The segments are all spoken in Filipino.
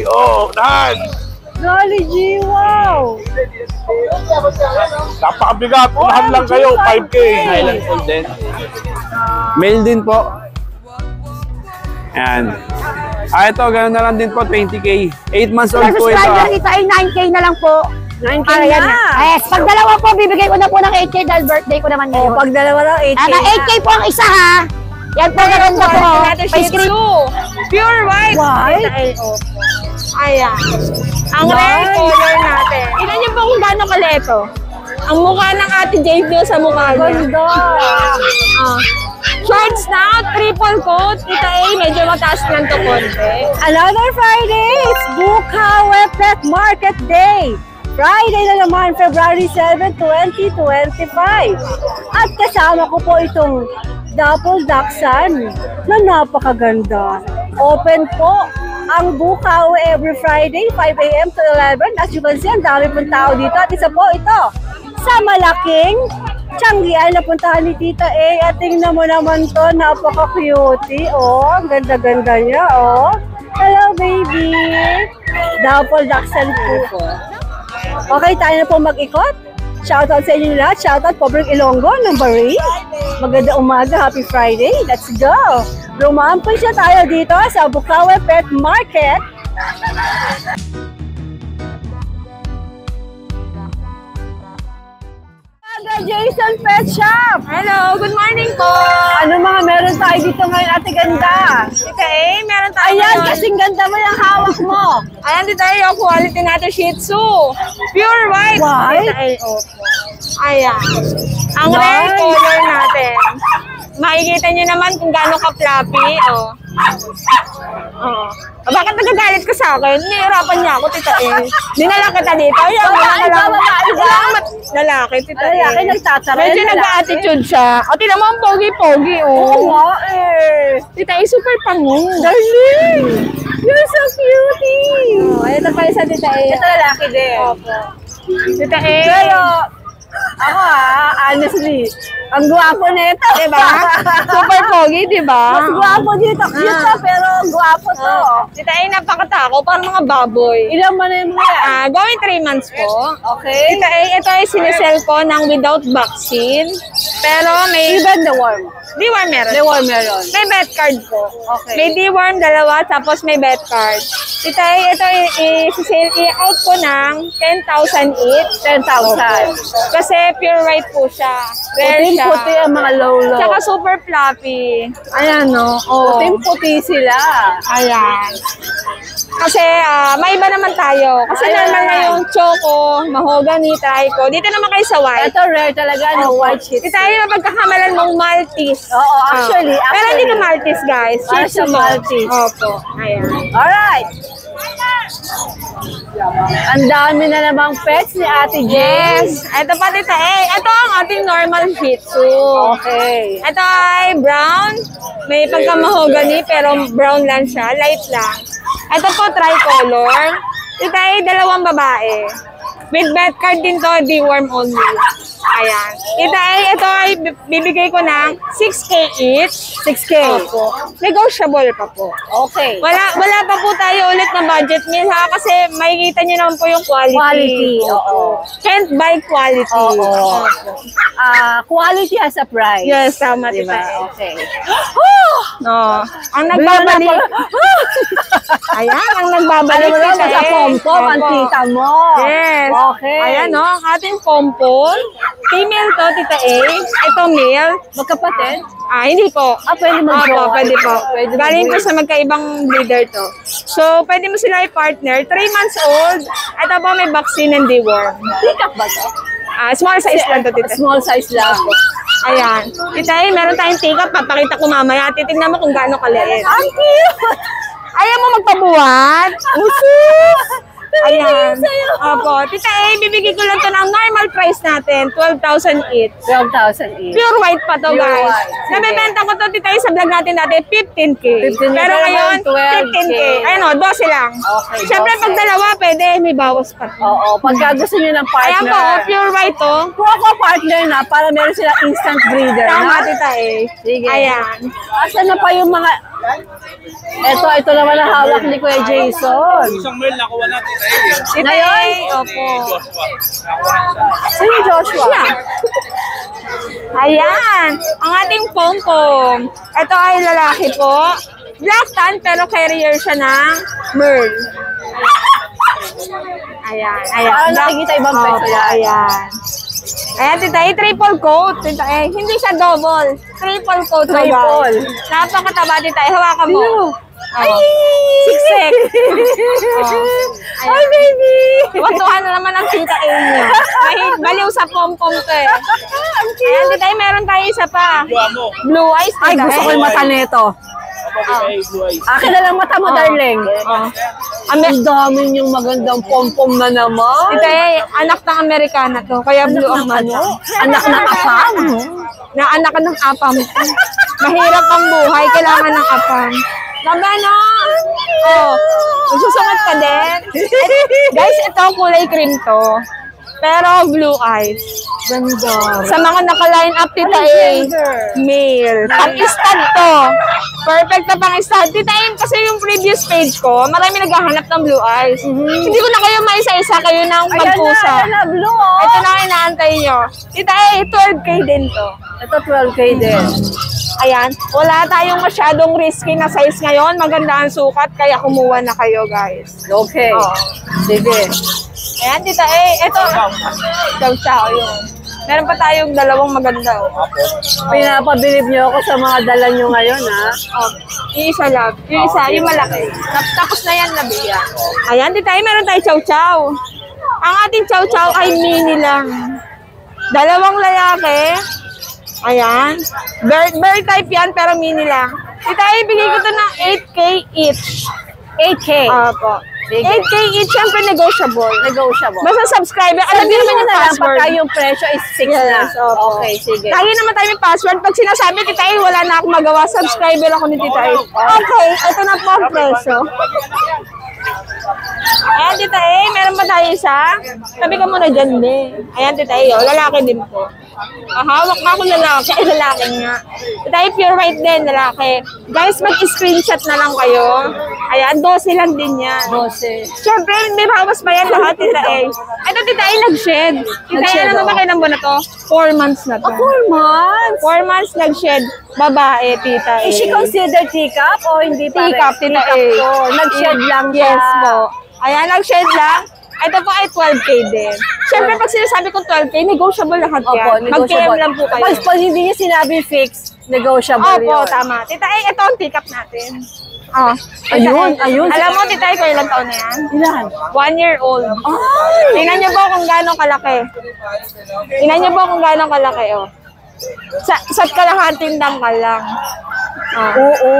Oh, nice! Dolly G, wow! Napakabigat. Unahan lang kayo, 5K. Highland full din. Male din po. Ayan. Ito, gano'n na lang din po, 20K. 8 months old po ito. Subscriber dito ay 9K na lang po. 9K na. Yes, pag dalawa po, bibigay ko na po ng 8K dahil birthday ko naman ngayon. Pag dalawa lang, 8K na. 8K po ang isa ha. Yan po, maganda po. Shih Tzu. Pure white. White? Ayan. Ang rare color natin. Ilan niyo po kung gaano kaleto? Ang mukha ng Ate JV sa mukha niya. Ganda. Short snout, triple coat. Tita A, medyo mataas lang to konti. Another Friday, it's Bukawe Pet Market Day. Friday na naman, February 7, 2025. At kasama ko po itong Double Dachshund na napakaganda. Open po ang Bukawe every Friday, 5 AM to 11. As you can see, ang dami pong tao dito. At isa po ito, sa malaking Tianggian na puntahan ni Tita A. At tingnan mo naman to, napaka-cutie. Oh, ang ganda-ganda niya. Oh, hello baby. Double Dachshund po. Okay, tayo na po mag-ikot. Shoutout sa inyo lahat. Shoutout Pobreng Ilonggo ng Bahrain. Maganda umaga. Happy Friday. Let's go. Rumampay siya tayo dito sa Bukawe Pet Market. Jason Pet Shop. Hello, good morning po. Ano mga meron tayo dito ngayon, Ate Ganda? Tita A, meron tayo Ayan, ngayon. kasing ganda mo yung hawak mo. Ayan, Tita A, yung quality natin Shih Tzu. Pure white. White? Tita A, opo. Ayan. Ang rare color natin. Makikita nyo naman kung gaano ka-fluffy. Oh. Oh. Bakit nagagalit ka sa akin? Nihirapan niya ako, Tita A. Dinala kita dito. Ayan, lalaki, Tita A. Lalaki nagtatara. Medyo nag-attitude siya. O, tina mo ang pogi-pogi, Oo oh. nga eh. Tita A, super pango. Darling! You're so cutie! Oh, ito pa isa, Tita A. Ito lalaki din. Opo. Tita A. Pero, ako honestly, ang gwapo nito. Diba? Super pogi, diba? Mas gwapo dito. Cute to, pero gwapo to. Tita A, napakatako. Parang mga baboy. Ilang man na yung mga yan? Going 3 months po. Okay. Tita A, ito ay sinisell ko ng without vaccine. Pero may... Even the worm. Deworm meron. The worm meron. May vet card po. Okay. May deworm, dalawa, tapos may vet card. Tita A, ito i-out ko ng 10,000 each. 10,000. Kasi pure white po siya. Rare siya. Puting-puti ang mga low-low. Tsaka super fluffy. Ayan, no? Oh. Puting-puti sila. Ayan. Kasi maiba naman tayo. Kasi Ayan. normal na yung choco, mahogany, trico. Dito naman kayo sa white. Ito rare talaga, no? White Shih Tzu. Dito tayo mapagkakamalan mong Maltese. Oo, actually. Pero hindi ko Maltese, guys. Para Shih Tzu sa to. Maltese. Opo. Ayan. Alright. Ang dami na namang pets ni Ate Jess. Yes. Ito pa dito. Ito ang ating normal Shih Tzu. Okay. Ito ay brown. May pagkamahogany pero brown lang siya. Light lang. Ito po tricolor. Ito ay dalawang babae. With vet card din to, deworm only. Ayan. Ito ay bibigay ko ng 6K each. 6K. Opo. Negotiable pa po. Okay. Wala pa po tayo ulit na budget meal ha kasi makikita niyo naman po yung quality. Quality, oo. Can't buy quality. Oo. Quality has a price. Yes, tama, diba? Tita. Okay. No. Ang nagbabalik. Ayan, ang nagbabalik. Alam mo lang, Tita sa pom-pom ang tita mo. Yes. Okay. Ayan, no? Ang ating pom-pom. Female to, Tita A. Ito male. Magkapatid? Hindi po. Pwede mo Opo, pwede po. Pwede Galing po sa magkaibang breeder to. So, pwede mo sila i-partner. 3 months old. Ito po may vaccine and deworm. Pick-up ba to? Small size lang to, Tita. Small size lang. Ayan. Tita A, meron tayong take-up. Papakita ko mamaya. Titignan mo kung gaano kaliit. Ang cute! Ayaw mo magpabuhat? Usus! Ayan. Opo. Tita A, bibigay ko lang to ng normal price natin. 12,000 each. 12,000 each. Pure white pa to, Pure guys. white. Sige. Nabibenta ko to, Tita A, sa vlog natin dati, 15K. 15K. Pero ngayon, 12K. 15K. Ayun o, 12 lang. Okay, Siyempre, 12. pag dalawa, pwede, may bawas pa to. Oo. Pagka gusto nyo ng partner. Ayan po, pure white to. Kung ako partner na, para meron sila instant breeder. Tama, na? Tita A. Sige. Ayan. Asan na pa yung mga Ito naman ang hawak ni Kuya Jason. Isang mail nakuha natin. Tita A, opo. Sino Joshua? Siya. Ayan, ang ating pom-pom. Ito ay lalaki po. Black tan, pero carrier siya ng Merl. Ayan, ayan. Ah, nakikita ibang Opo, peso yan. ayan. Ayan, tita A, triple coat. Tita A, hindi siya double. Triple coat. Triple. Napakataba, tita A. Hawakan mo. Ay! Siksik. Ay, baby! Watuhan na naman ang tita A niya. Baliw sa pom-pom to eh. Ayan, tita A, meron tayo isa pa. Blue eyes, tita Ay, gusto ko yung mata nito. Akin na lang mata mo, darling. Ang dami niyong magandang pom-pom na naman. Tita A, anak ng Amerikana to. Kaya blue ang mata. Anak ng apam. Na anak ng apam. Mahirap ang buhay, kailangan ng apam. Gaba no? Oh, magsusunod ka din. Guys, ito kulay cream to. Pero blue eyes. Ganda. Sa mga naka-line up, tita Ano A, gender? male. Pang-stud to. Perfect na pang-stud. Tita A, kasi yung previous page ko, marami naghahanap ng blue eyes. Hindi ko na kayo maisa-isa, kayo na ang magpusa. Ayan na, blue oh. Ito na ang inaantay nyo. Tita A, 12K din to. Ito 12K din. Ayan, wala tayong masyadong risky na size ngayon. Maganda ang sukat, kaya kumuha na kayo, guys. Okay. Oh. Sige. Ayan, tita A, ito. Chow-chow yun. Meron pa tayong dalawang maganda. Oh. Pinapabilib niyo ako sa mga dala niyo ngayon, ha? Oh, yung isa lang. Yung isa, yung malaki. Tapos na yan, nabigyan. Ayan, tita A, meron tayong chow-chow. Ang ating chow-chow ay mini lang. Dalawang lalaki. Ayan. Bird type yan, pero mini lang. Tita A, bigay ko to ng 8K each. 8K. Opo. 8K each, syempre negotiable. Negotiable. Basta subscriber, alam niyo naman yung na lang password. pagka yung presyo is 6 na. Yes, opo. Okay, sige. Lagi naman tayo may password. Pag sinasabi, Tita A, wala na akong magawa. Subscriber ako ni Tita A. Okay, ito na po ang presyo. Ayan, Tita A, meron ba tayo isa? Sabi ka muna dyan, be. Ayan, Tita A, oh, lalaki din po. Hawak na ako lalaki. Ay, lalaki nga. Tita A, pure white din, lalaki. Guys, mag-screenshot na lang kayo. Ayan, 12 lang din yan. 12. Siyempre, may bawas pa yan lahat, Tita A. Ito, Tita A, nag-shed. Tita A, Nag-shed, ano ba kailan ba na to? 4 months na to. 4 months? 4 months nag-shed. Babae, Tita A. Is she considered teacup o hindi pa rin? Teacup, Tita A. to. Nag-shed lang siya. Yes po. Ayan, nag-shed lang. Ito po ay 12K din. Siyempre, pag sinasabi kong 12K, negotiable lahat yan. Opo, negotiable. Mag-PM lang po kayo. Pag hindi niya sinabi fix, negotiable Opo, yun. tama. Tita A, ito ang teacup natin. Oh, Ayun, ayun. Alam mo, Tita A, kung ilang taon na yan? Ilan? 1 year old. Ay! Tingnan niyo po kung gaano kalaki. Tingnan niyo po kung gaano kalaki, oh. Sa kalahating dangkal lang. Oh. Oo.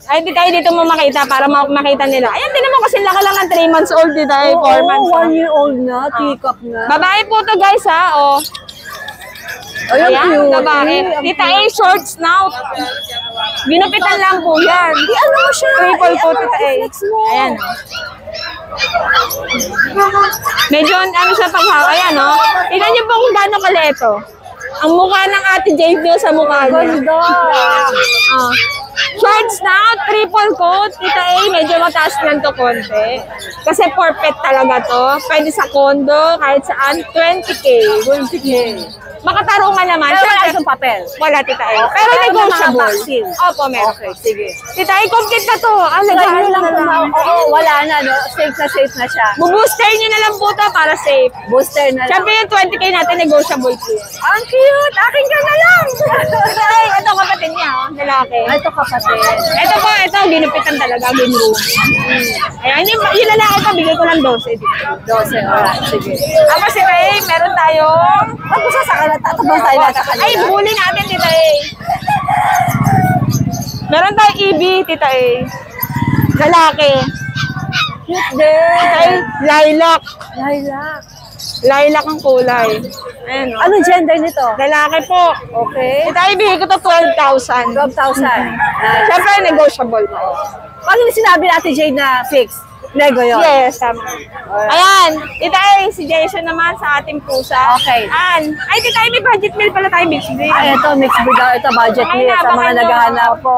Ay, hindi tayo dito mo makita para makita nila. Ayan, tinan mo kasi laka lang ng 3 months old, dito ay 4 months. 1 year old na, teacup na. Babae po to guys, ha, oh. Ayun, Ayan, cute. babae. Tita A, short snout. Ginupitan lang po yan. Ano mo siya? Triple po, Tita A. Flex mo. Ayan. Medyo ano siya paghawa. Ayan, oh. Tingnan niyo po kung gaano kaleto. Ang mukha ng Ate Jade niyo sa mukha niya. Ganda. Ah. Short snout, triple coat. Tita A, medyo mataas lang to konti. Kasi for pet talaga to. Pwede sa condo, kahit saan. 20K. 20K. Makatarungan naman. Pero wala Siyempre, siyang papel. wala, Tita A. Pero Pero may mga negotiable. vaccine. Opo, meron. Okay, sige. Tita A, complete na to. Ah, So, naghahanap yun lang na lang. Oo, wala na, no? Safe na siya. Bubooster nyo na lang po to para safe. Booster na lang. Siyempre yung 20K natin, negotiable po yun. Ang cute! Akin ka na lang! Ay, ito kapatid niya, oh, lalaki. Ay, ito kapatid. Ito po, ito, ginupitan talaga, ginroom. Ayan, yung lalaki ko, bigay ko ng 12. 12, alright, sige. Tapos si Ray, meron tayong... Tapos sa kanila, tatabang tayo na sa kanila. Ay, huli natin, Tita A. Meron tayong EB, Tita A. Lalaki. Cute din. Tita A, lilac. Lilac. Lilac ang kulay. Ayan, oh. Anong gender nito? Lalaki po. Okay. Tita A, bigay ko to 12,000. 12,000. Nice. Siyempre, negotiable po. Paano yung sinabi natin, Jade, na fix? Nego yun. Yes, tama. Ayan, Tita A, si Jason naman sa ating pusa. Okay. Ayan. Ay, Tita A, may budget meal pala tayo, Big Big. Ay, ito, mixed breed daw. Ito, budget Ay, meal sa mga napakan nyo. naghahanap. Opo.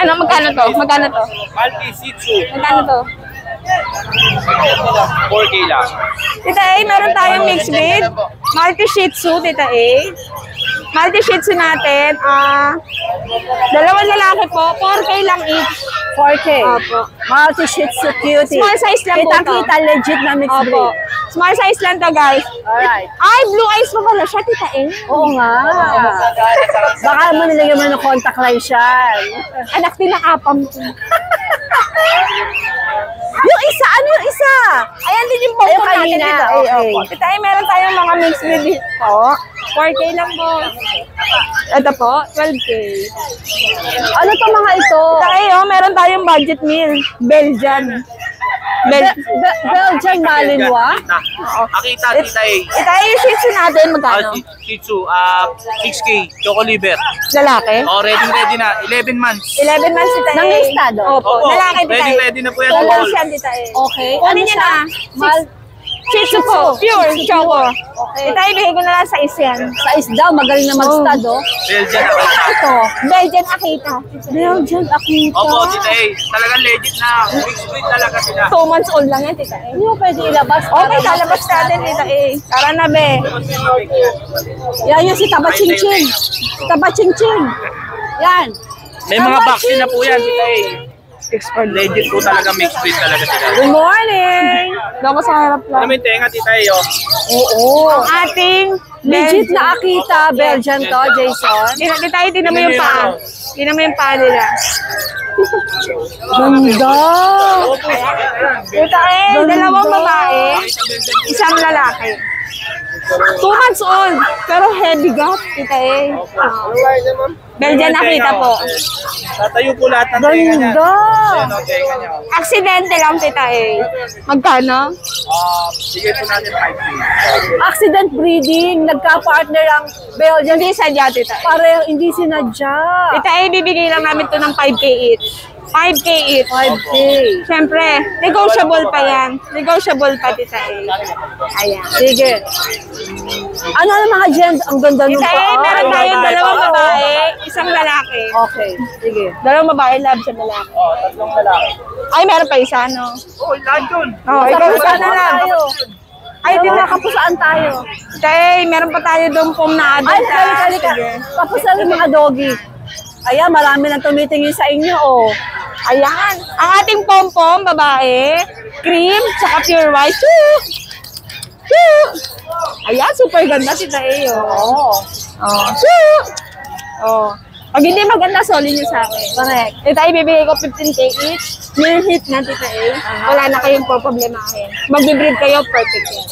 Ano, magkano to? Magkano to? Malti Shih Tzu. Magkano to? 4K lang. Tita A, meron tayong mixed breed. Malti Shih Tzu, Tita A. Malti Shih Tzu natin, dalawang lalaki po, 4K lang each. 4K. Opo. Multi Shih Tzu cutie. Small size lang po to. Kita-kita legit na mixed Opo. breed. Small size lang to, guys. Alright. Ay, blue eyes pa pala siya, Tita A. Oo nga. Baka mo nilagyan mo ng contact lens yan. Anak din ng apam ko. Yung isa, ano yung isa? Ayan din yung Ayun bongko natin, kanina, Tita A. okay. Opo. Tita A, meron tayong mga mixed breed dito. 4K lang po. Ito po, 12K. Ano to mga ito? Tita A, meron tayong budget meal. Belgian. Belgian Malinois? Akita, Tita A. Tita A, yung Shih Tzu natin, magkano? Shih Tzu, 6K, Choco Liver. Lalaki? Ready na, 11 months. 11 months, Tita A. Nang listado? Opo. Lalaki, Tita A. Ready na po yan. Lalaki siya, Tita A. Okay. Kunin niyo na. Shih Tzu po. Pure, choco. Okay. Tita A, ibigay ko na lang sa yan. Sa isda, magaling na mag-stud, oh. Belgian Akita. Ito. Belgian Akita. Belgian Akita. Opo, Tita A. Talagang legit na. Mixed breed talaga sila. 2 months old lang yan, Tita A. Hindi mo pwede ilabas. Okay, lalabas natin, Tita A. Tara na, be. Yan yung si Taba Ching Ching. Si Taba Ching Ching. Yan. May mga vaccine na po yan, Tita A. Expert. Legit po talaga, mixed breed talaga sila. Good morning. Daw sa harap Ano lang. may tenga, Tita A, oh? Oo. Ang ating Legit na Akita Belgian to, Jason. Tita A, tingnan mo yung paa. Tingnan mo yung paa nila. Ganda. Tita A, dalawang babae, isang lalaki. 2 months old, pero heavy gut, Tita A. Belgian Akita po. Tatayo po lahat ng tenga niya. Ganda. Ayan, oh, tenga niya, oh. Aksidente lang, Tita A. Magkano? Sige po natin 5K. Accident breeding. Nagka-partner ang Belgian. Hindi sadya, Tita A. Pareho, hindi sinadya. Tita A, bibigay lang namin to ng 5K each. 5K each. 5K. Siyempre, negotiable pa yan. Negotiable pa, Tita A. Ayan. Sige. Ano ang mga gender? Ang ganda nung Tita A, meron tayong dalawang babae, isang lalaki. Okay. Sige. Dalawang babae, love sa lalaki. Tatlong lalaki. Ay, meron pa isa, no? Oh, lahat yun. Oh, ikaw isa na lang. tayo. Ay, Ay, Tita kapusaan tayo. Tita A, meron pa tayo doon pong na adult. Ay, halika. Tapos na rin mga doggy. Ayan, marami nang tumitingin sa inyo, oh. Ayan. Ang ating pom-pom, babae, cream, tsaka pure white. Choo! Choo! Ayan, super ganda, Tita A. Oh. Oh. Choo! Oh. Pag hindi maganda, solid nyo sa akin. Correct. Tita A, bibigay ko 15K each. Meal hit na, Tita A. Wala na kayong problemahin. Mag-breed kayo, perfect yan.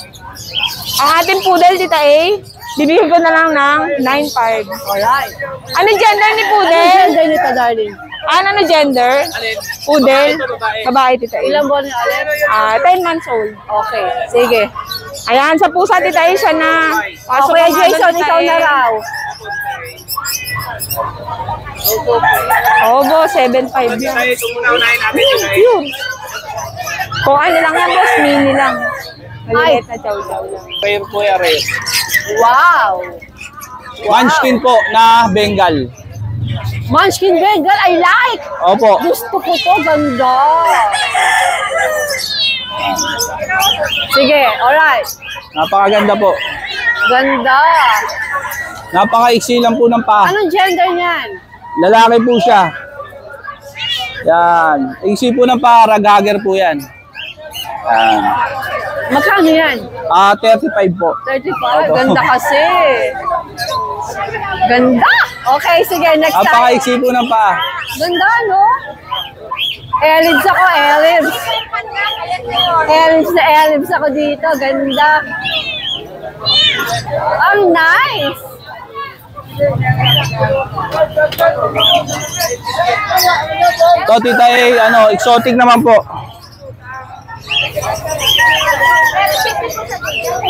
Ang ating poodle, Tita A, bibigyan ko na lang ng 9.5. Alright. Ano gender ni Ano poodle? gender nito, darling? Ano gender? Alin? Poodle? Babae, Tita A. Ilang buwan yung alin? 10 months old. Okay. Sige. Ayan, sa pusa, Tita A, siya na. O, Kuya Jason, ikaw na raw. Obo, 7.5 Tita lang. A, ito muna unahin natin, Tita A. Yun. Kung ano lang yan, boss, mini lang. Maliit na chow-chow lang. Rare po yan, rare. Wow. Munchkin po na Bengal. Munchkin Bengal, I like. Opo. Gusto ko to, ganda. Sige, alright. Napakaganda po. Ganda. Napaka-iksi lang po ng paa. Anong gender niyan? Lalaki po siya. Yan. Iksi po ng paa, raghager po yan. Yan. Magkano yan? 35 po. 35. Ganda kasi. Ganda. Okay, sige, next time. Napaka-iksi po ng paa. Ganda, no? Elims ako, elims. Elims na elims ako dito. Ganda. Ang nice. To, Tita A, exotic naman po.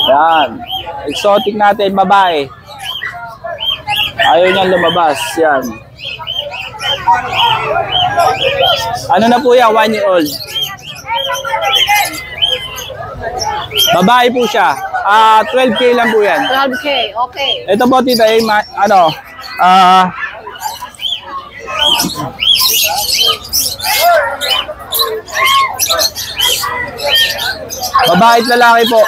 Yan. Exotic natin, babae. Ayaw niyang lumabas. Yan. Ano na po yan? 1 year old. Babae po siya. 12K lang po yan. 12K, okay. Ito po, Tita A, Babae at lalaki po.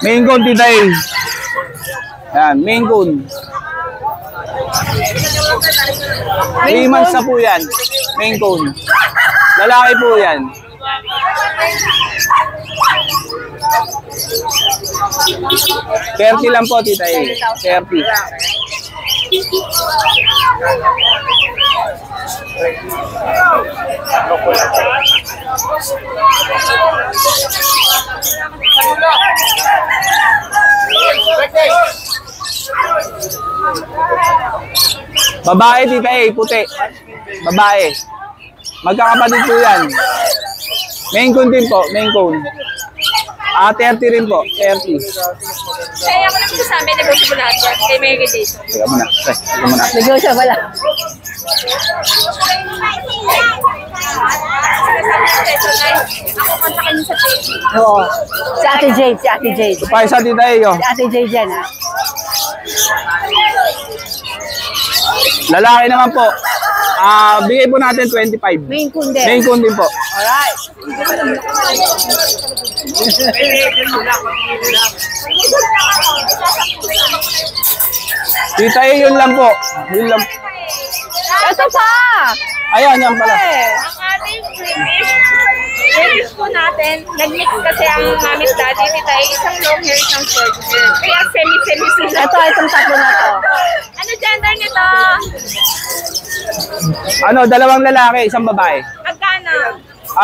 Maine Coon, Tita A. Yan, Maine Coon. 3 months na po yan. Maine Coon. Lalaki po yan. $30 lang po, Tita A. 30. Babae, Tita A, puti. Babae. Magkakapatid po yan. Maine Coon din po, Maine Coon. 30 rin po, 30. Kaya ako lang sa amin, negotiable lahat yan. Kay Mega Jason. Teka muna, teka muna. Negosyo pala. Ako kontakin niyo sa page. Oo. Si Ate Jade, si Ate Jade. Pa isa, Tita A, oh. Si Ate Jade yan, ha? Lalaki naman po. Bigay po natin 25. Maine Coon din. Maine Coon din po. Alright. Tita A, yun lang po. Yun lang. Ito pa! Ayan, yan pala. Ang ating British po natin, nag-mix kasi ang mami daddy, tita ay isang long hair, isang short hair. Kaya semi-semi sila. Ito, itong tatlo na to. Ano gender nito? Ano, 2 lalaki, isang babae. Magkano?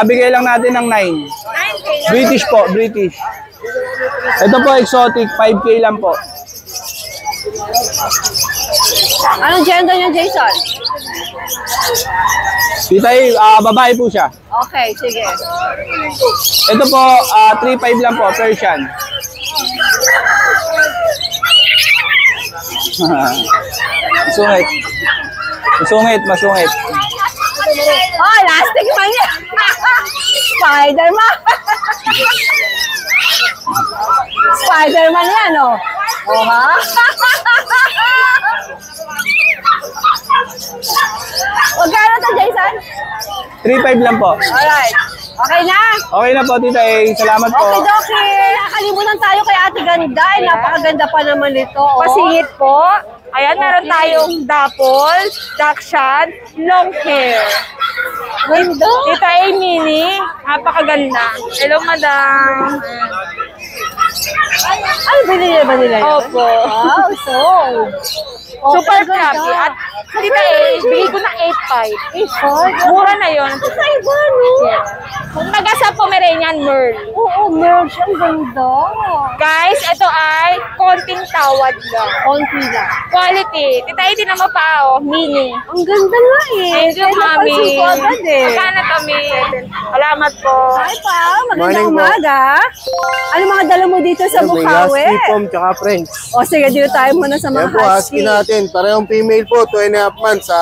Bigay lang natin ng 9. 9K lang. British po, British. Ito po, exotic, 5K lang po. Anong gender niya, Jason? Tita A, babae po siya. Okay, sige. Ito po, 3.5 lang po, Persian. Masungit. Masungit. Oh, elastic man yan. Spider-Man. Spider-Man yan, oh. Oh, ha? Magkano to, Jason? 3.5 lang po. Alright. Okay na? Okay na po, Tita A. Salamat po. Okay, Doki. Nakalimutan tayo kay Ate Ganda. Ay, napakaganda pa naman ito. Oh. Pasingit po. Ayan, meron tayong dapple, dachshund, long hair. Ganda. Tita A mini, napakaganda. Hello, madam. Ay, binili ba nila yun? Opo. Wow, so. Super crappy. At Tita A, bigay ko ng 8.5. Mura na yun. Kakaiba, no? Yes. Kung taga sa Pomeranian Merle. Oo, merch. Ang ganda. Guys, ito ay konting tawad lang. Konti lang. Quality. Tita A, din naman pa, oh. Mini. Ang ganda nga eh. Thank you, Kaya mami. napansin ko agad eh. Magkano kami? Salamat po. Hi pa, magandang Morning po. umaga. Ano mga dala mo dito sa May Bukawi? husky pom tsaka French. O sige, dito tayo muna sa mga Yan po, husky natin. Parehong female po, 2.5 months.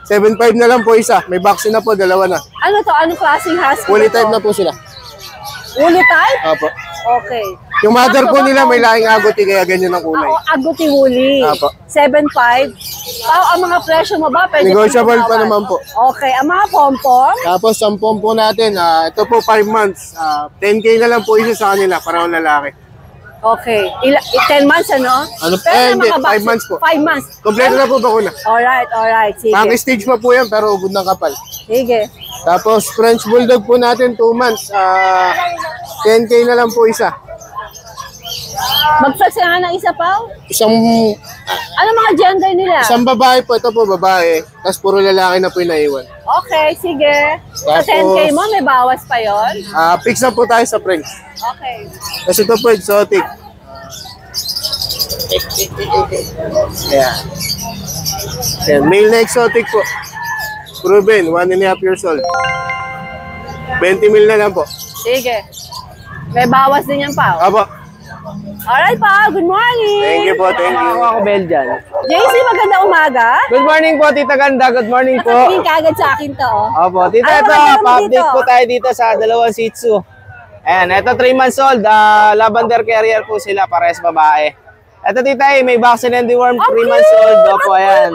7.5 na lang po isa. May vaccine na po, 2 na. Ano to? Anong klaseng husky? Fully to? type na po sila. Fully type? Apo. Okay. Yung mother po nila may lahing agoti kaya ganyan ang kulay. Ako, aguti huli. Apo. 7.5. Ang mga presyo mo ba? Pwede Negotiable kong pa tumawad? naman po. Okay. Ang mga pompom? Tapos ang pom po natin, ito po 5 months. 10K na lang po isa sa kanila, parehong lalaki. Okay. 10 months ano? Ano? Hindi, 5 months po. 5 months. Kompleto na po bakuna. Alright. Sige. Pang stage pa po yan pero ugod ng kapal. Sige. Tapos French Bulldog po natin 2 months. 10K na lang po isa. Mag-flex ka nga ng isa pa? Isang Ano mga gender nila? Isang babae po, ito po babae. Tapos puro lalaki na po yung naiwan. Okay, sige. Sa Tapos- 10K mo, may bawas pa yon. Fix na po tayo sa French. Okay. Tapos ito po, exotic. Ayan. Ayan. Male na exotic po. Proven, 1.5 years old. 20 mil na lang po. Sige. May bawas din yan pa. Apo. Alright pa, good morning. Thank you po, thank you. Ako, Belgian. JC, maganda umaga. Good morning po, Tita Ganda. Good morning po. Nakatingin ka agad sa akin to, oh. Opo, Tita, Ano ito, maganda mo pa-update dito? po tayo dito sa dalawang Shih Tzu. Ayan, ito 3 months old. Lavender carrier po sila, pares babae. Ito, Tita, may vaccine and deworm, 3 months old. Opo, ayan.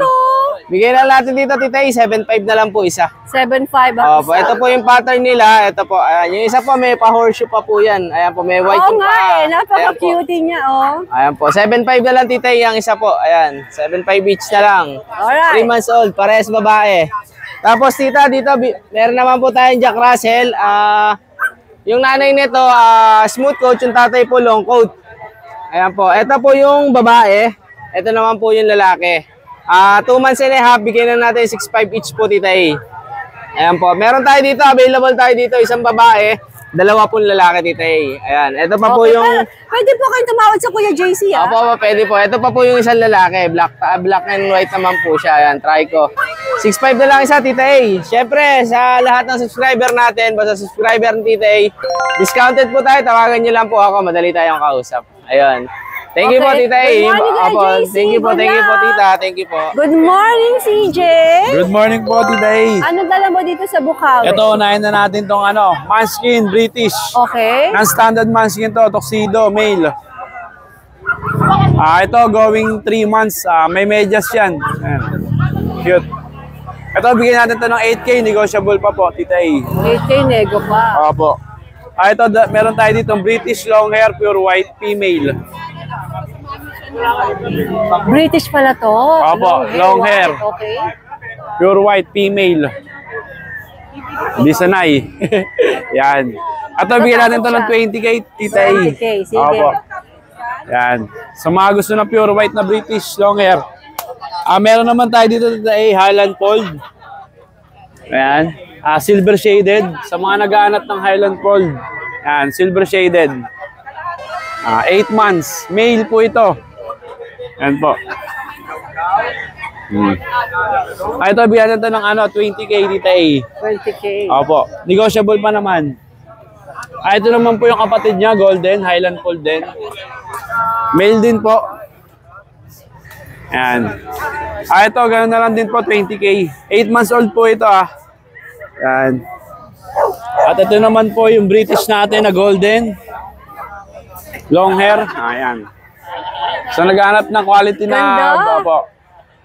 Bigay lang natin dito, Tita E, 7.5 na lang po isa. 7.5 ang Opo, isa. ito po yung pattern nila. Ito po, ayan. Yung isa po, may pa-horseshoe pa po yan. Ayan po, may white Oo yung nga pa. eh, Ayan po. napaka-cute niya, oh. Ayan po, 7.5 na lang, Tita E, ang isa po. Ayan, 7.5 each na lang. 3 Alright. months old, parehas babae. Tapos, Tita, dito, meron naman po tayong Jack Russell. Yung nanay nito, smooth coat, yung tatay po, long coat. Ayan po, ito po yung babae. Ito naman po yung lalaki. 2 months and a half, bigyan na natin 6.5 each po, Tita E. Ayan po. Meron tayo dito, available tayo dito, isang babae, 2 pong lalaki, Tita E. Ayan, ito pa po Okay, yung... pwede po kayong tumawad sa Kuya JC, ah. Opo, pwede po. Ito pa po yung isang lalaki, black and white naman po siya. Ayan, try ko. 6.5 na lang isa, Tita E. Siyempre, sa lahat ng subscriber natin, basta subscriber ng Tita E, discounted po tayo, tawagan nyo lang po ako, madali tayong kausap. Ayun. Thank you po, Okay. Tita E. Good morning, Kuya Opo, JC. thank you po, Good luck. Tita. Thank you po. Good morning, CJ. Good morning po, Tita E. Ano dala mo dito sa Bukawi? Ito, unahin na natin tong Manskin, British. Okay. Non-standard Manskin to, tuxedo, male. Ito, going 3 months. May medyas yan. Ayan. Cute. Ito, bigyan natin to ng 8K, negotiable pa po, Tita E. 8K nego pa. Opo. Ito, meron tayo dito British long hair, pure white, female. British pala to. Opo, long hair. Okay. Pure white, female. Hindi sanay. Yan. Ito, bigyan natin to ng 20K, Tita E. 20K, sige. Opo. Yan. Sa mga gusto ng pure white na British long hair. Meron naman tayo dito, Tita E, Highland Fold. Ayan. Silver shaded. Sa mga naghahanap ng Highland Fold. Yan, silver shaded. 8 months. Male po ito. Yan po. Ito, bigyan natin ng 20K, Tita E. 20K. Opo. Negotiable pa naman. Ito naman po yung kapatid niya, Golden, Highland Fold din. Male din po. Yan. Ito, ganoon na lang din po, 20K. 8 months old po ito, Yan. At ito naman po yung British natin na Golden. Long hair. Ayan. So, naghanap ng quality na, Ganda. opo,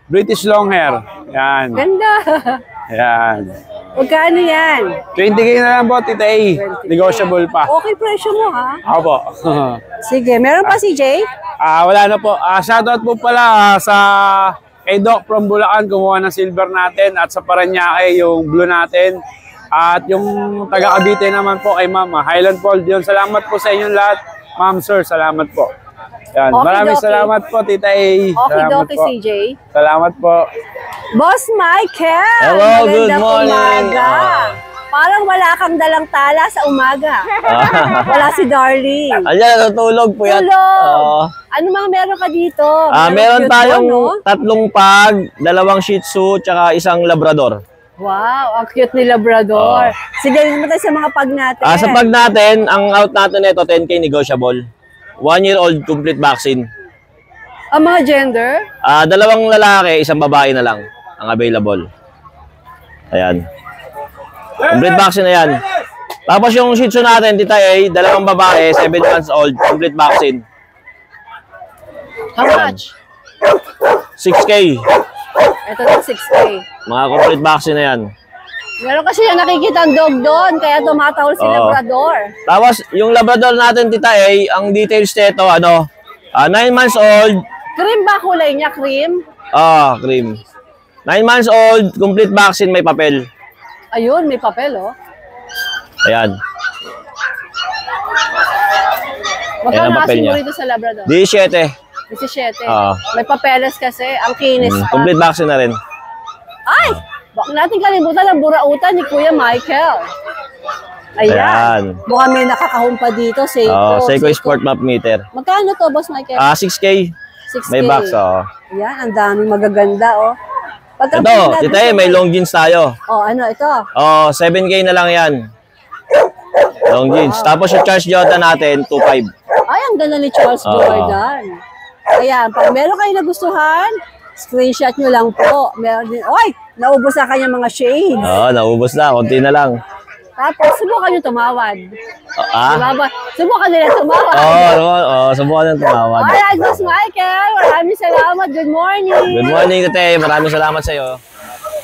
British long hair. Yan. Ganda. Yan. Magkano yan? 20K na lang po, Tita E. Negotiable pa. Okay presyo mo, ha? Opo. Sige, meron pa si Jay? Wala na po. Shoutout po pala sa kay Doc from Bulacan, kumuha ng silver natin, at sa Paranaque yung blue natin. At yung taga Cavite naman po kay Mama, Highland Fold yun. Salamat po sa inyong lahat. Ma'am, sir, salamat po. Yan. Okay, Maraming dokie. salamat po, Tita E. Okay, Salamat dokie, po. CJ. Salamat po. Boss Michael! Hello, good Magandang morning. umaga. Parang wala kang dalang tala sa umaga. Wala si Darling. Ayan, natutulog po yan. Tulog! Oo. Ano mga meron ka dito? Meron cute tayong mo, no? 3 pag, 2 Shih Tzu, tsaka 1 Labrador. Wow, ang cute ni Labrador. Sige, naman tayo sa mga pag natin. Sa pag natin, ang out natin ito, 10K negotiable. 1-year-old complete vaccine. Ang mga gender? 2 lalaki, 1 babae na lang ang available. Ayan. Complete vaccine na yan. Tapos yung Shih Tzu natin, Tita A, 2 babae, 7 months old, complete vaccine. How much? 6K. Ito na 6K. Mga complete vaccine na yan. Meron kasi yung nakikita ang dog doon, kaya tumatawal si Oo. Labrador. Tapos, yung Labrador natin, Tita A, ang details nito, 9 months old, Cream ba kulay niya? Cream? cream. 9 months old, complete vaccine, may papel. Ayun, may papel, oh. Ayan. Magkano ang papel asking mo niya. rito sa Labrador? 17. 17. Oo. May papeles kasi, ang kinis pa. Complete vaccine na rin. Ay! Baka natin kalimutan ang burautan ni Kuya Michael. Ayan. Ayan. Mukhang may nakakahumpa dito, Seiko. Seiko Sport Map Meter. Magkano to, Boss Michael? 6K. 6K. May box, Ayan, ang daming magaganda, oh. Pagka Ito, Tita A, may long jeans tayo. Oh, ano ito? 7K na lang yan. Long jeans. Tapos yung Charles Jordan natin, 2.5. Ay, ang ganda ni Charles Jordan. Ayan, pag meron kayo nagustuhan, screenshot nyo lang po. Meron din, oy, naubos na kanyang mga shades. Naubos na. Konti na lang. Tapos, subukan nyo tumawad. Ah? Diba ba? Subukan nila tumawag. Subukan ng tumawad. Alright, Boss Michael, maraming salamat. Good morning. Good morning, Tete. Maraming salamat sa iyo.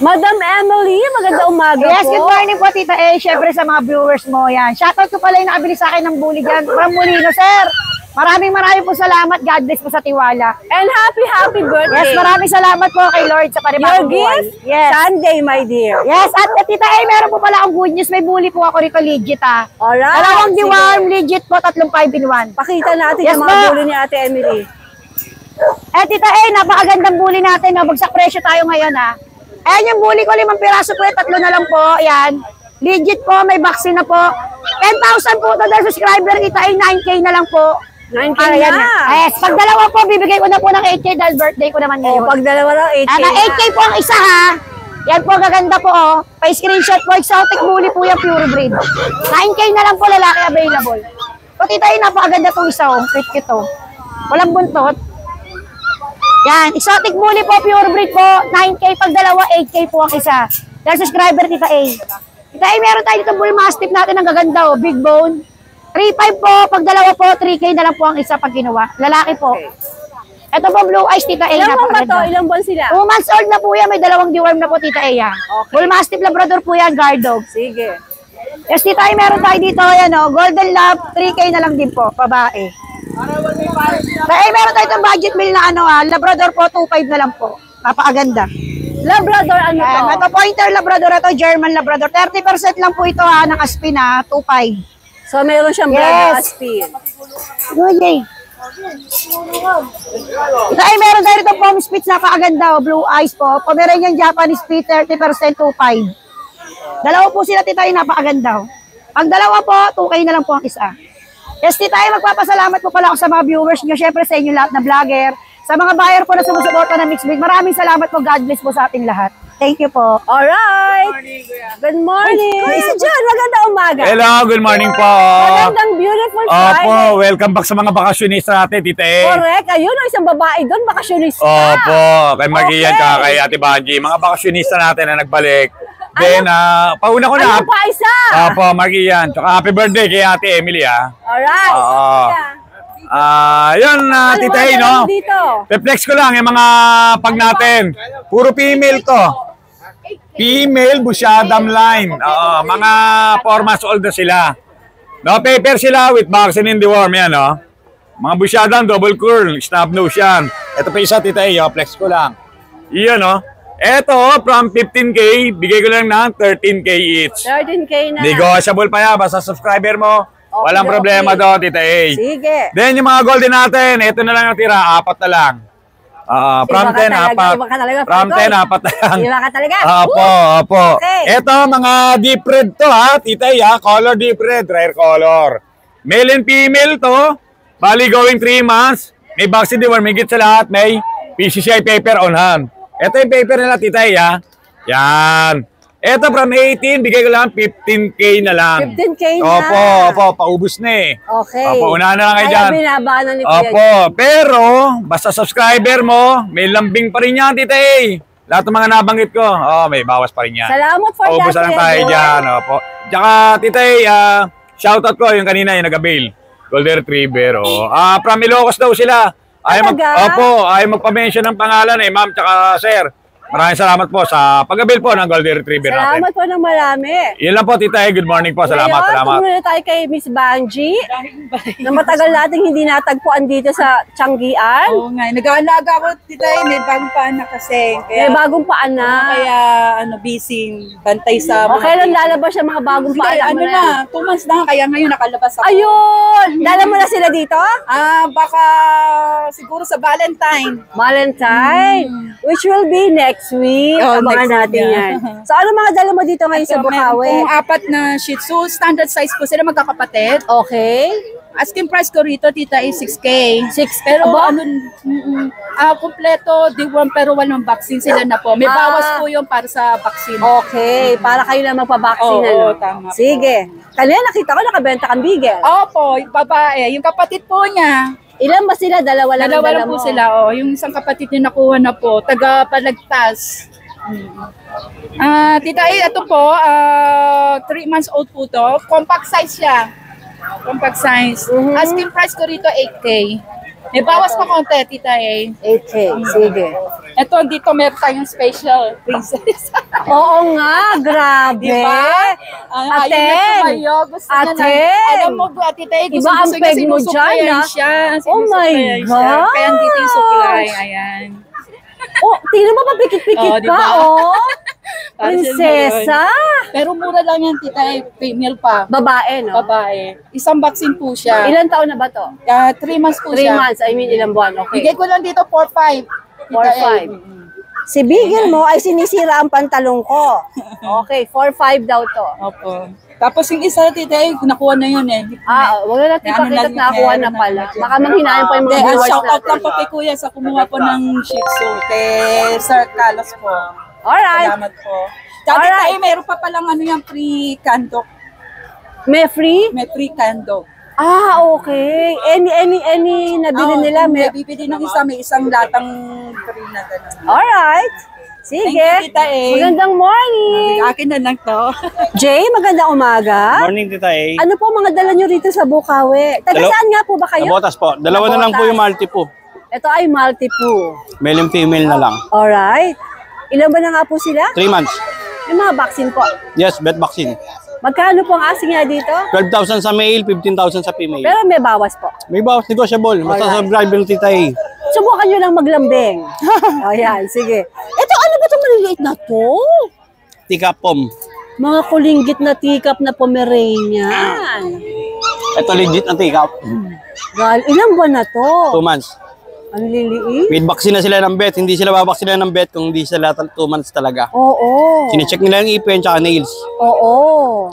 Madam Emily, magandang umaga Yes, po. good morning po, Tita A. Siyempre sa mga viewers mo yan. Shoutout ko pala yung nakabili sa akin ng bully dyan. From Molino, sir. Maraming po salamat. God bless po sa tiwala. And happy birthday. Yes, maraming salamat po kay Lord sa Your panibagong buhay. gift, Yes. Sunday, my dear. Yes, at Tita A, meron po pala akong good news. May bully po ako rito, legit ha. Alright. Dalawang sige. deworm, legit po, 3 5-in-1. Pakita natin Yes, yung mga ma'am. bulo ni Ate Emily. Tita A, napakagandang bully natin. No? Bagsak presyo tayo ngayon ha. Ayan yung bully ko, 5 piraso po, 3 na lang po. Ayan. Legit po, may vaccine na po. 10,000 po to dahil subscriber, Tita A, 9K na lang po. 9K Ayan na. Yes, pag dalawa po, bibigay ko na po ng 8K dahil birthday ko naman ngayon. Pag dalawa lang, 8K na. 8K po ang isa ha. Yan po, gaganda po oh. Pa-screenshot po, exotic bully po yung pure breed. 9K na lang po lalaki available. So Tita A, napakaganda itong isa oh. Cute oh. Walang buntot. Yan, exotic bully po, pure breed po. 9K pag dalawa, 8K po ang isa. Dahil subscriber Tita A. Tita A, meron tayo dito bull mastiff natin ang gaganda oh. Big bone. 3.5 po, pag dalawa po, 3K na lang po ang isa pag ginawa. Lalaki po. Ito po, blue eyes, Tita A. Ilang buwan ba to? napakaganda. Ilang buwan sila? 2 months old na po yan, may 2 deworm na po, Tita A. Okay. Bull Mastiff Labrador po yan, guard dog. Sige. Yes, Tita A, meron tayo dito, yan o, Golden Lab, 3K na lang din po, babae. Tita A, meron tayo itong budget meal na Labrador po, 2.5 na lang po. Napakaganda. Labrador, ano to? Ito pointer Labrador, ito German Labrador. 30% lang po ito ng Aspin 2.5. So, meron siyang Yes. brother Aspin. Yay! Ito ay meron tayo rito Palm Spitz, napakaganda blue eyes po. Pomeranian Japanese Spitz, 30% 2.5. Dalawa po sila, Tita, napakaganda. Pag dalawa po, 2K na lang po ang isa. Yes, Tita, magpapasalamat po pala ako sa mga viewers nyo. Siyempre sa inyo lahat na vlogger. Sa mga buyer po na sumusuporta ng Mixed Breed. Maraming salamat po. God bless po sa ating lahat. Thank you po. Alright. Good morning. Kuya John, magandang umaga. Hello, good morning po. Magandang beautiful Friday. Opo, welcome back sa mga bakasyonista natin, Tita A. Correct. Ayun, isang babae doon, bakasyonista. Opo, kay Magian Okay. ka, kay Ate Banji. Mga bakasyonista natin na nagbalik. Then, pauna ko na. Ano pa isa? Opo, Magian. Tsaka happy birthday kay Ate Emily, Alright. Oo. Yun, Tita A, no? Dito. Reflex ko lang yung mga pag natin. Puro female to. Female Busyadam line. Oo, mga 4 months old na sila. No, paper sila with vaccine in the worm. Yan, no? Mga Busyadam, double curl, snub nose yan. Ito pa isa, Tita A, flex ko lang. Iyan, no? Ito, from 15K, bigay ko lang ng 13K each. 13K na. Negotiable pa yan, basta subscriber mo. Walang problema doon, Tita A. Sige. Then yung mga golden natin, ito na lang natira, 4 na lang. From 10, 4. Iba ka talaga. From 10, 4 na lang. Iba ka talaga. Opo, opo. Okay. Ito, mga deep red to ha, Tita A, color deep red, rare color. Male and female to, bali going 3 months, may vaccine deworm, may git sa lahat, may PCCI paper on hand. Ito yung paper nila, Tita A. Yan. Ito from 18, bigay ko lang 15K na lang. 15K na. Opo, opo, paubos na eh. Okay. Opo, unahan na lang kayo Kaya dyan. binabaan na ni Kuya Opo, pero basta subscriber mo, may lambing pa rin yan, Tita A. Lahat ng mga nabanggit ko, may bawas pa rin yan. Salamat for Paubos that, na lang tayo Edward. dyan, opo. Tsaka, Tita A, shoutout ko yung kanina, yung nag-avail. Golden Retriever, from Ilocos daw sila. Ayaw magpa-mention ng pangalan ma'am, tsaka sir. Maraming salamat po sa pag-avail po ng Golden Retriever natin. Salamat po ng marami. Yun lang po, Tita A. Good morning po. Salamat, Ngayon, salamat. tumulong tayo kay Miss Banji na matagal nating hindi natagpuan dito sa Tianggian. Oo nga, nag-aalaga ako Tita, may bagong paanak kasi. May bagong paanak. Kaya busy, bantay sa mga Kailan lalabas yung mga bagong Hindi, paanak mo na? 2 months na, kaya ngayon nakalabas ako. Ayun! Dala mo na sila dito? Baka siguro sa Valentine. Valentine, which will be next week. Oh, Abangan next week, natin yeah. yan. So, ano mga dala mo dito ngayon sa Bukawi? Kung 4 na Shih Tzu, standard size po sila magkakapatid. Okay. Asking price ko rito, Tita, is 6K. 6K. Pero Aba? kompleto, deworm pero walang vaccine sila na po. May bawas po yung para sa vaccine. Okay, para kayo na magpabaksin. Oo, tama po. Sige. Kanina nakita ko nakabenta kang bigel. Opo, yung babae. Yung kapatid po niya, Ilan ba sila? Dalawa lang ang dalawa dala lang po mo? sila. Yung isang kapatid niya nakuha na po, taga Palagtas. Tita, ito po, 3 months old po to. Compact size siya. Compact size. Asking price ko rito 8K. May bawas pa konti, tita eh. 8K, sige. Ito, dito meron tayong special princess. Oo nga, grabe. Diba? Ayun na tumayo. Gusto niya na. Alam mo, tita eh, Iba ang peg mo dyan, siya. Oh my God. Kaya dito yung supply. Ayan. Oh, tingnan mo, mapikit-pikit Oh, diba? pa, oh. Parang Prinsesa. Pero mura lang yan, tita eh. Female pa. Babae, no? Babae. Isang vaccine po siya. Ilan taon na ba to? 3 months po 3 siya. months, I mean ilang buwan, okay. Bigay ko lang dito 4-5. 4-5. Si Bigel mo ay sinisira ang pantalong ko. Okay, 4-5 daw to. Opo. Tapos yung isa, tita eh, nakuha na yun eh. Wag na natin pakita at nakuha na pala. Baka manghinayan pa yung mga viewers Shout out lang natin. po kay Kuya sa kumuha po ng Shih Tzu. Kay Sir Carlos po. Alright. Salamat po. Tsaka tita eh, meron pa palang ano yung free candok. May free? May free candok. Okay. Any nabili nila? May bibili ng isa, may isang latang free na gano'n. Alright. Sige. Thank you, tita eh. Magandang morning. Akin na lang to. Jay, magandang umaga. Morning, Tita A. Ano po mga dala nyo rito sa Bukawi? Taga saan nga po ba kayo? Nabotas po. Dalawa na lang po yung multi po. Ito ay multi-poo. Male and female na lang. Alright. Ilan ba na nga po sila? 3 months. May mga vaccine po. Yes, vet vaccine. Magkano po ang asking nga dito? 12,000 sa male, 15,000 sa female. Pero may bawas po. May bawas negotiable. Basta subscribe ng Tita A. Subukan nyo lang maglambing. O yan, sige. Ito, ano ba itong maliliit na to? Tika Pom. Mga kulinggit na teacup na Pomeranian. Ito legit na tika. Ilang buwan na to? 2 months. Ang liliit. With vaccine na sila ng vet. Hindi sila babaksina ng vet kung hindi sila 2 months talaga. Oo. Sinecheck nila yung ipin tsaka nails. Oo.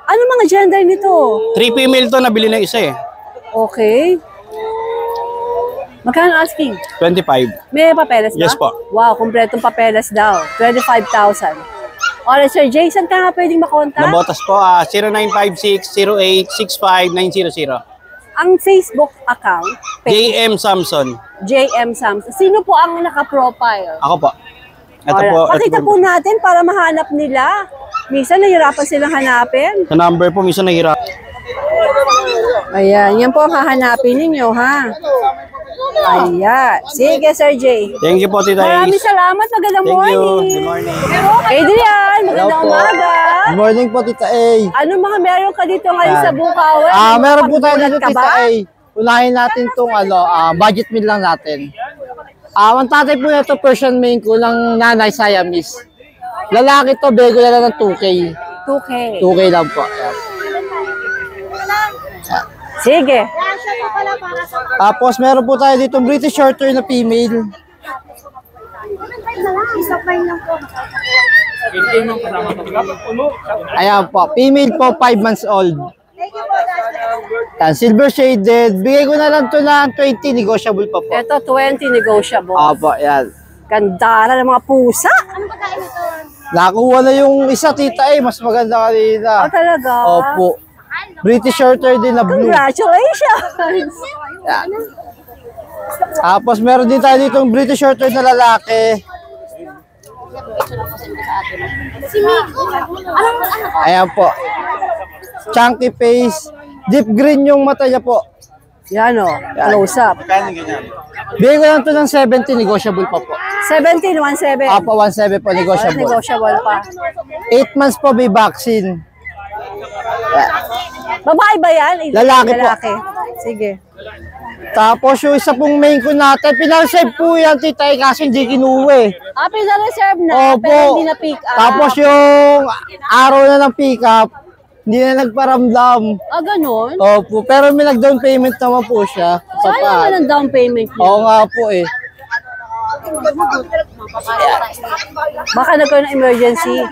Ano mga gender nito? 3 female to, nabili na isa eh. Okay. Magkano asking? 25. May papeles ba? Yes po. Wow, kumpletong papeles daw. 25,000. Alright, Sir Jay, saan ka nga pwedeng makontak? Nabotas po, 0956-0865-900. Ang Facebook account, JM Samson. JM Samson. Sino po ang naka-profile? Ako po. Ito Alright. po. Pakita po natin para mahanap nila. Minsan nahirapan silang hanapin. Sa number po, minsan nahirap. Ayan, yan po ang hahanapin ninyo, ha? Ayan. Sige, Sir Jay. Thank you po, Tita Ace. Maraming salamat. Magandang Thank you. morning. Good morning. Adrian, magandang umaga. Good morning po, Tita A. Ano mga meron ka dito ngayon sa Bukawi? Meron po tayo Pagbulat dito, ka Tita ba? A. Unahin natin itong budget meal lang natin. Ang tatay po na ito, Persian Maine ko ng nanay Siamese. Lalaki to, bego na lang ng 2K. 2K. 2K lang po. Ayan. Sige. Tapos meron po tayo dito British Shorthair na female. Ayan po, female po, 5 months old. Yan, silver shaded. Bigay ko na lang to ng 20, negotiable pa po. Ito, 20 negotiable. Opo, yan. Ganda ng mga pusa. Nakuha na yung isa, Tita A. Mas maganda kanina. Talaga? Opo. British Shorthair din na blue. Congratulations! Yan. Tapos meron din tayo dito British Shorthair na lalaki. Ayan po. Chunky face. Deep green yung mata niya po. Yan o. Close up. Bigay ko lang ito ng 70, negotiable pa po. 17, 1.7. Apo, 1.7 po, negotiable. Negotiable pa. 8 months po may vaccine. Yan. Babae ba yan? Lalaki po. Lalaki. Sige. Tapos yung isa pong main ko natin, pinag-save po yan, Tita, kasi hindi kinuwi. Pina-reserve na, Opo. pero hindi na pick up. Tapos yung araw na ng pick up, hindi na nagparamdam. Ganun? Opo, pero may nag-down payment naman po siya. Saan naman ang down payment niya? Oo nga po eh. Baka nagkaroon ng emergency.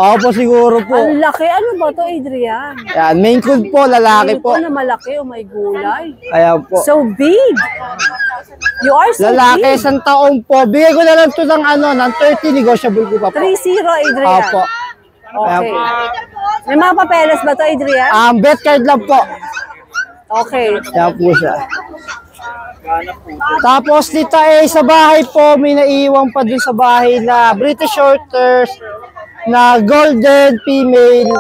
Opo, siguro po. Ang laki. Ano ba to, Adrian? Yan, main coon po, lalaki po. Ano na malaki? Oh my gulay. Ayan po. So big. You are so Lalaki, big. isang taong po. Bigay ko na lang ito ng ng 30, negotiable ko pa po. 3-0, Adrian. Opo. Ayan Okay. po. May mga papeles ba to, Adrian? Bet card lang po. Okay. Yan po siya. Tapos Tita A, sa bahay po, may naiiwan pa dun sa bahay na British Shorthairs na golden female,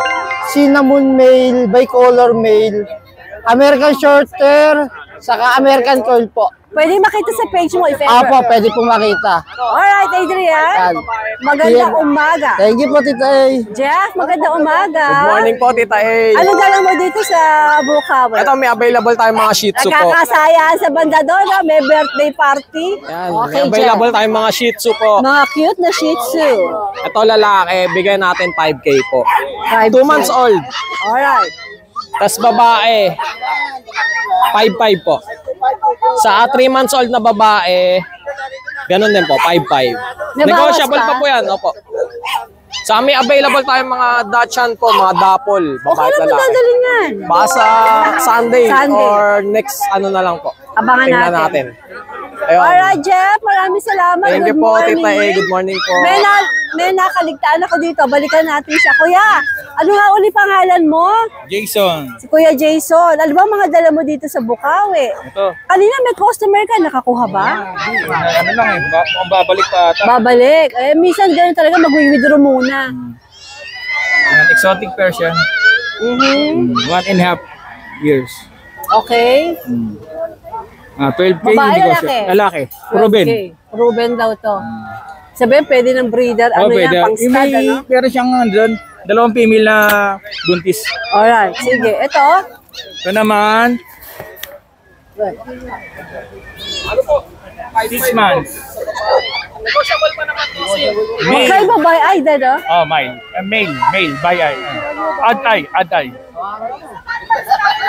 cinnamon male, bicolor male. American Shorter, saka American Curl po. Pwede makita sa page mo if ever. Apo, pwede po makita. Alright, Adrian. Yan. Magandang umaga. Thank you po, Tita A. Jeff, magandang umaga. Good morning po, Tita A. Ano dala mo dito sa Bukawi? Ito, may available tayong mga Shih Tzu po. Nakakasayaan sa banda doon, no? May birthday party. Yan, Okay, may available tayong mga Shih Tzu po. Mga cute na Shih Tzu. Ito lalaki, bigyan natin 5K po. 5K. 2 months old. Alright. Tapos babae, 5'5 po. Sa 3 months old na babae, ganun din po, 5'5. Negotiable pa po yan, opo. Sa amin available tayong mga Dachshund po, mga Dapol, babae at Okay na lalaki. dadalhin yan. Baka sa Sunday, Sunday. or next ano na lang po. Abangan Tingnan natin. Ayun. Alright, Jeff. Maraming salamat. Thank you Good po, morning. Tita A. Good morning po. May nakaligtaan ako dito. Balikan natin siya. Kuya, ano nga uli pangalan mo? Jason. Si Kuya Jason. Ano ba mga dala mo dito sa Bukawi? Ito. Kanina may customer ka. Nakakuha ba? Ano lang eh, mukhang babalik pa ata. Babalik. Eh, minsan ganun talaga mag-withdraw muna. Exotic Persian. 1.5 years. Okay. 12K Babae, hindi ko lalaki? Lalaki. Ruben. Okay. Ruben daw to. Sabihin, pwede ng breeder. Ano yan? Pang stud, ano? Pero siyang doon, 2 female na buntis. Alright. Sige. Ito. Ito naman. 6 months. Okay, babae. Ay, dada. Oh, male. Male, by eye. Ad eye.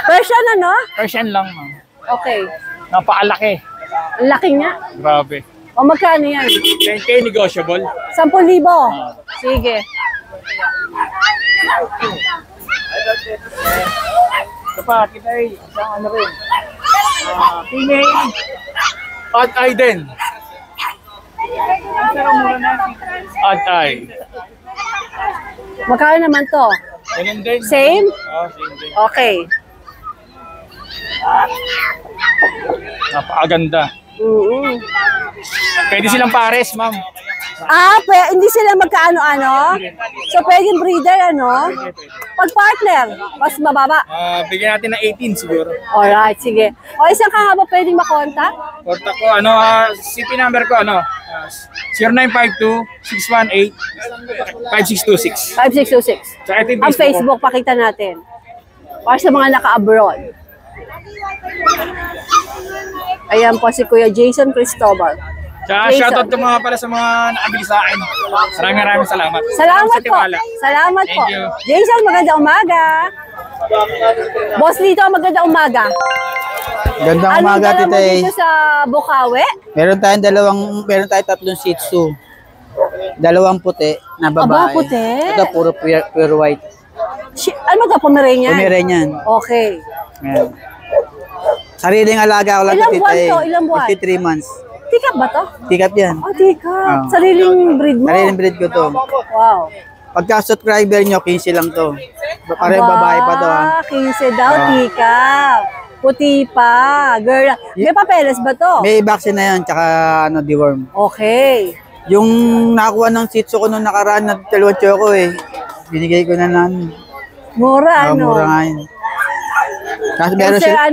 Persian, ano? Persian lang, ma'am. Okay. Napakalaki. Ang laki nga. Grabe. O magkano yan? 10K negotiable. 10,000. Sige. Ito pa, kita eh. Isang ano rin. Female. Ad eye din. Ad eye. Magkano naman to? Ganun din. Same? Oh, same din. Okay. Napakaganda. Pwede silang pares, ma'am. Hindi sila magkaano-ano? So, pwedeng breeder, ano? Pag partner, mas mababa. Bigyan natin ng 18 siguro. Alright, sige. O, isang kahaba pwedeng makontak? Kontak ko, CP number ko, 0952-618-5626. 5626. Sa ito yung Ang Facebook, pakita natin. Para sa mga naka-abroad. Ayan po si Kuya Jason Cristobal. Tsaka Jason. shoutout ko mga pala sa mga nakabili sa akin. Maraming salamat. Salamat sa po. tiwala. Salamat po. Thank you. Jason, magandang umaga. Boss Lito, magandang umaga. Gandang umaga, Anong dala mo Tita A. dito sa Bukawi? Meron tayong 3 Shih Tzu. 2 puti na babae. Aba, puti? Ito puro pure white. Ano ka, Pomeranian? Pomeranian. Okay. Ayan. Sariling alaga ko lang Ilang ito, buwan Tita A. to? Ilang buwan? 53 months. Tikap ba to? Tikap yan. Tikap. Oh. Sariling breed mo? Sariling breed ko to. Wow. Pagka subscriber nyo, 15 lang to. Parang babae pa to, ha. 15 daw, tikap. Puti pa. Girl, may papeles ba to? May vaccine na yan, tsaka deworm. Okay. Yung nakuha ng Shih Tzu ko nung nakaraan na 2 choco binigay ko na ng Mura, ano? mura nga yun. Kasi meron sir, siya,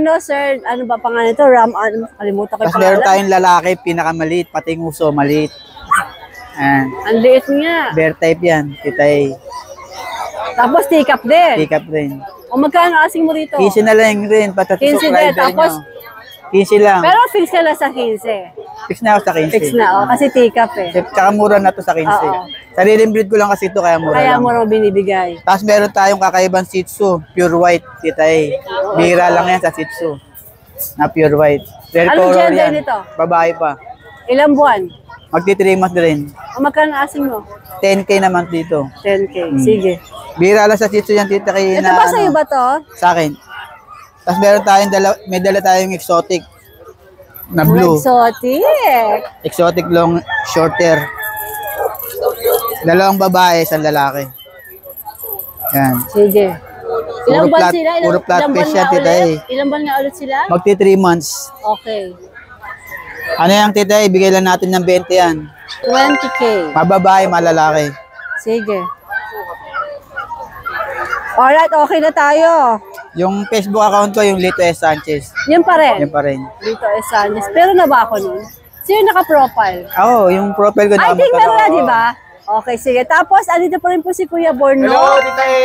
ano ba pangalan ito? Kalimutan ko yung kasi meron pangalan. tayong lalaki, pinakamaliit, pati yung uso, maliit. Ayan. Ang liit nga. Bear type yan, Tita A. Tapos tikap din. Tikap rin. O magkano asing mo rito? 15 na lang rin, pati 15 din. subscriber Tapos, nyo. 15 lang. pero fix ka lang sa 15. Fix na ako sa 15. Fix na, kasi tikap eh. Tsaka mura na to sa 15. Oo. Sariling breed ko lang kasi ito, kaya mura Kaya lang. mo raw binibigay. Tapos meron tayong kakaibang Shih Tzu, pure white, Tita A. Bira lang yan sa Shih Tzu, na pure white. Rare Anong color gender yan. nito? Babae pa. Ilang buwan? Magti 3 months na rin. O magkano asing mo? 10K naman dito. 10K. Sige. Bira lang sa Shih Tzu yan, Tita K. Ito ba sa'yo ba to? Sa akin. Tapos meron tayong may dala tayong exotic na blue. Exotic. Exotic long shorter. 2 babae, 1 lalaki. Yan. Sige. Ilang Puro buwan flat- sila? puro flat ilang buwan fish nga yan, Tita ulit? A. Ilang buwan nga ulit sila? Magti 3 months. Okay. Ano yung Tita A? Ibigay lang natin ng 20 yan. 20K. Mababae, malalaki. Sige. Alright, okay na tayo. Yung Facebook account ko, yung Lito S. Sanchez. Yan pa rin. Yan pa rin. Dito S. Sanchez. Pero na ba ako nun? Sino naka-profile? Oo, yung profile ko I think meron na, di ba? Okay, sige. Tapos, andito pa rin po si Kuya Borno. Hello, Tita A.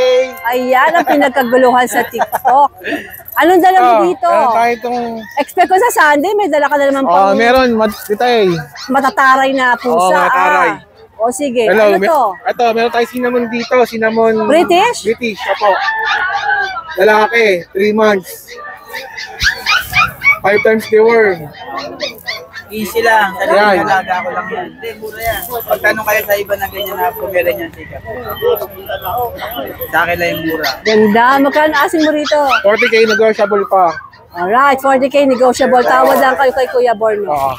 Ayan, ang pinagkaguluhan sa TikTok. Anong dala mo dito? Tayo itong... Expect ko sa Sunday, may dala ka na naman pang meron, Tita A. matataray na pusa. matataray. O sige, Hello, ano to? Ito, meron tayo cinnamon dito. Cinnamon... British? British, opo. Lalaki, 3 months. 5 times the worm. Easy lang. Sa Yan. alaga ko lang yan. Hindi, mura yan. Pagtanong kayo sa iba na ganyan na pumera niyan, sikat. Sa akin lang yung mura. Ganda. Magkano asing mo rito? 40K negotiable pa. Alright, 40K negotiable. Tawad lang kayo kay Kuya Borno.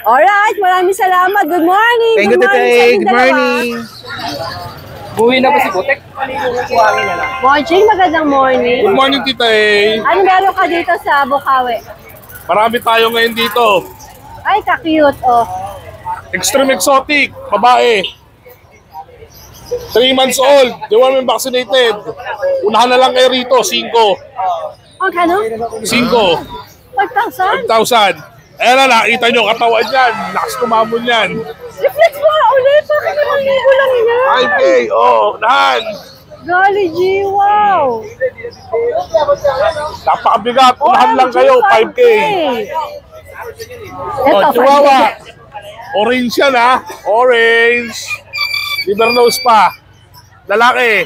Alright, maraming salamat. Good morning. Thank you, Good Tita morning A. sa inyong Good dalawa. morning. Buhay na ba si Butek? Morning, magandang morning. Good morning, Tita A. Ano meron ka dito sa Bukawi? Marami tayo ngayon dito. Ay, ka-cute, oh. Extreme exotic, babae. 3 months old, deworm and vaccinated. Unahan na lang kayo rito, 5. Magkano? 5. 5,000? 5,000. Ayan na, nakita nyo, katawan yan. Lakas tumamon yan. Reflex mo ulit. Bakit naman libo lang yan? 5K, oh, unahan. Golly G, wow. Napakabigat, unahan lang kayo, 5K. Ito, Oh, Chihuahua. 5K. Orange yan, ha? Orange. Liver nose pa. Lalaki.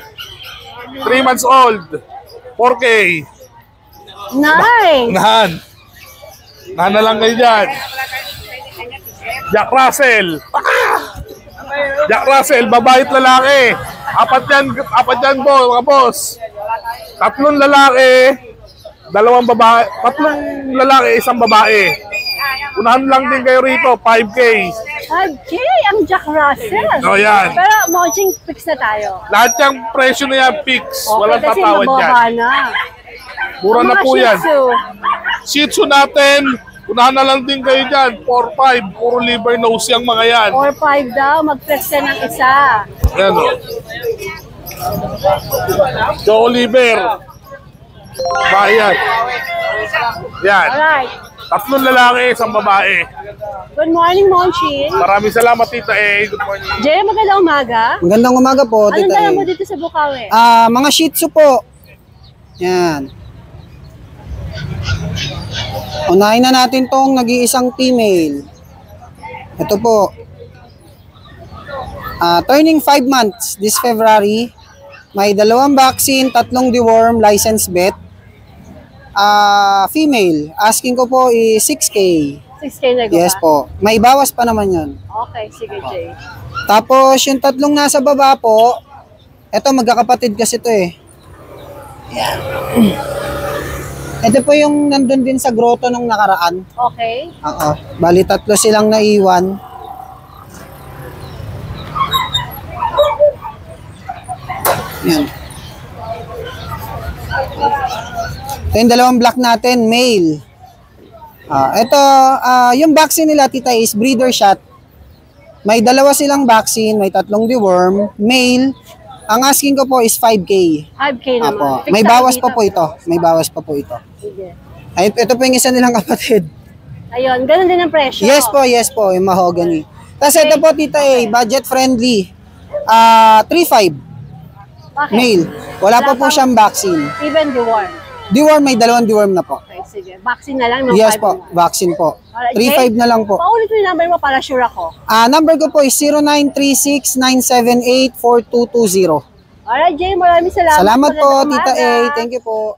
3 months old. 4K. Nice. Unahan. Unahan na lang kayo dyan. Jack Russell. Jack Russell, babae at lalaki. Apat yan po, mga boss. 3 lalaki, 2 babae. 3 lalaki, 1 babae. Unahan lang din kayo rito, 5K. 5K ang Jack Russell. Oh, yan. Pero moching fix na tayo. Lahat yung presyo na yan, fix. Walang kasi tatawad yan. mababa na. Mura Ang na mga po Shih yan. Tzu. Shih Tzu natin, unahan na lang din kayo dyan, 4-5. Puro liver nose yung mga yan. 4-5 daw, mag-flex ka ng isa. Yan o. Choco liver. Bayan. Yan. Alright. 3 lalaki, 1 babae. Good morning, Monchin. Maraming salamat, Tita A. Good morning. Jay, magandang umaga. Magandang umaga po, Anong Tita dala A. mo dito sa Bukawi? Mga Shih Tzu po. Yan. Unahin na natin tong nag-iisang female. Ito po. Turning 5 months this February. May 2 vaccine, 3 deworm, license vet. Female. Asking ko po is 6K. 6K na ba? Yes po. May bawas pa naman yun. Okay, sige, Jay. Tapos yung 3 nasa baba po, eto magkakapatid kasi to eh. Yan. Ito po yung nandun din sa grotto nung nakaraan. Okay. Oo. Bali 3 silang naiwan. Yan. Ito yung 2 black natin, male. Ito, yung vaccine nila, Tita, is breeder shot. May 2 silang vaccine, may 3 deworm, male. Ang asking ko po is 5K. 5K naman. Apo. Fix May tayo bawas dito. pa po ito. May bawas pa po ito. Sige. Ay, ito po yung isa nilang kapatid. Ayun, ganun din ang presyo. Yes po, yung mahogany. Tapos ito po, Tita A, budget friendly. 3.5. Bakit? Male. Wala pa po pang- siyang vaccine. Even deworm. Deworm, may 2 deworm na po. Okay, sige. Vaccine na lang. No? Yes 5 po, na. vaccine po. Alright, 3.5 na lang po. Paulit mo yung number mo para sure ako. Number ko po is 0936-978-4220. Alright, Jay, maraming salamat. Salamat po, Magandang Tita A. umaga. Thank you po.